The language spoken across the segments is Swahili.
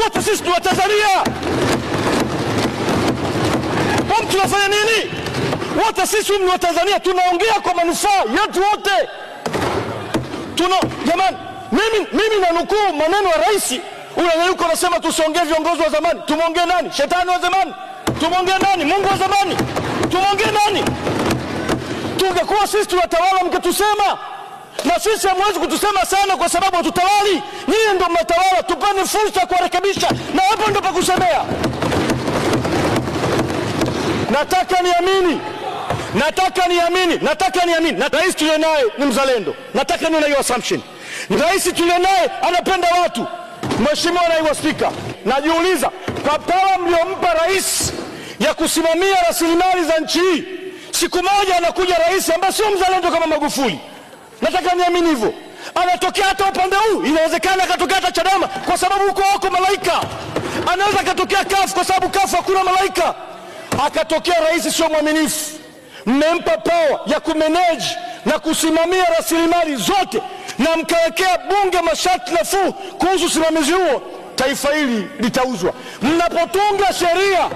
wote sisi ni Watanzania. Tunafanya nini? Wote sisi ni Watanzania, tunaongea kwa manufaa yetu wote. Jamani, mimi nanukuu maneno ya rais. Unanyuka unasema tusiongee viongozi wa zamani. Tumuongee nani? Shetani wa zamani? Tumuongee nani? Mungu wa zamani? Tumuongee nani? Tungekuwa sisi tunatawala mngetusema. Na sisi hamwezi kutusema sana kwa sababu hatutawali. Nyinyi ndio mnatawala, tupeni fursa kurekebisha. Na hapo ndio pa kusemea. Nataka niamini. Na rais tuliye naye ni mzalendo. Nataka niwe na hiyo assumption. Rais tuliye naye anapenda watu. Mheshimiwa Naibu Spika, najiuliza kwa pawa mliompa rais ya kusimamia rasilimali za nchi hii, siku moja anakuja rais ambaye sio mzalendo kama Magufuli. Nataka niamini hivyo. Anatokea hata upande huu, inawezekana akatokea hata Chadema kwa sababu huko wako malaika. Anaweza akatokea CUF kwa sababu CUF hakuna malaika. Akatokea rais sio mwaminifu. Mmempa power ya kumanage na kusimamia rasilimali zote na mkawekea bunge masharti nafuu kuhusu usimamizi huo, taifa hili litauzwa. Mnapotunga sheria,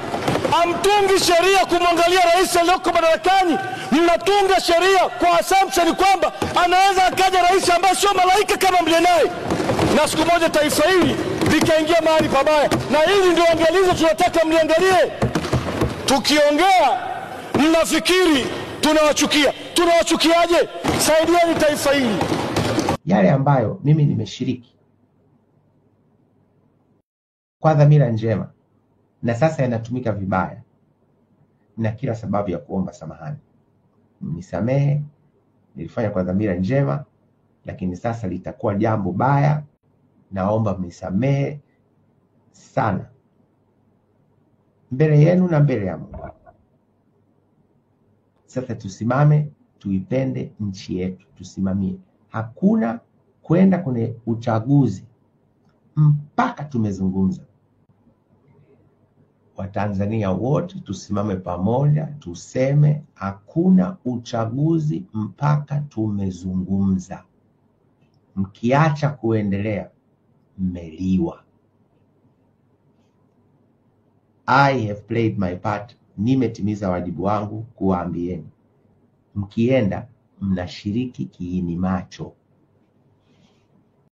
hamtungi sheria kumwangalia rais aliyoko madarakani. Mnatunga sheria kwa assumption kwamba anaweza akaja rais ambaye sio malaika kama mlie naye, na siku moja taifa hili likaingia mahali pabaya. Na hili ndio angalizo tunataka mliangalie. Tukiongea mnafikiri tunawachukia. Tunawachukiaje? Saidieni taifa hili. Yale ambayo mimi nimeshiriki kwa dhamira njema na sasa yanatumika vibaya, na kila sababu ya kuomba samahani. Mnisamehe, nilifanya kwa dhamira njema, lakini sasa litakuwa jambo baya. Naomba mnisamehe sana mbele yenu na mbele ya Mungu. Sasa tusimame, tuipende nchi yetu, tusimamie. Hakuna kwenda kwenye uchaguzi mpaka tumezungumza. Watanzania wote tusimame pamoja, tuseme hakuna uchaguzi mpaka tumezungumza. Mkiacha kuendelea, mmeliwa. I have played my part. Nimetimiza wajibu wangu kuwaambieni. Mkienda mnashiriki kiini macho.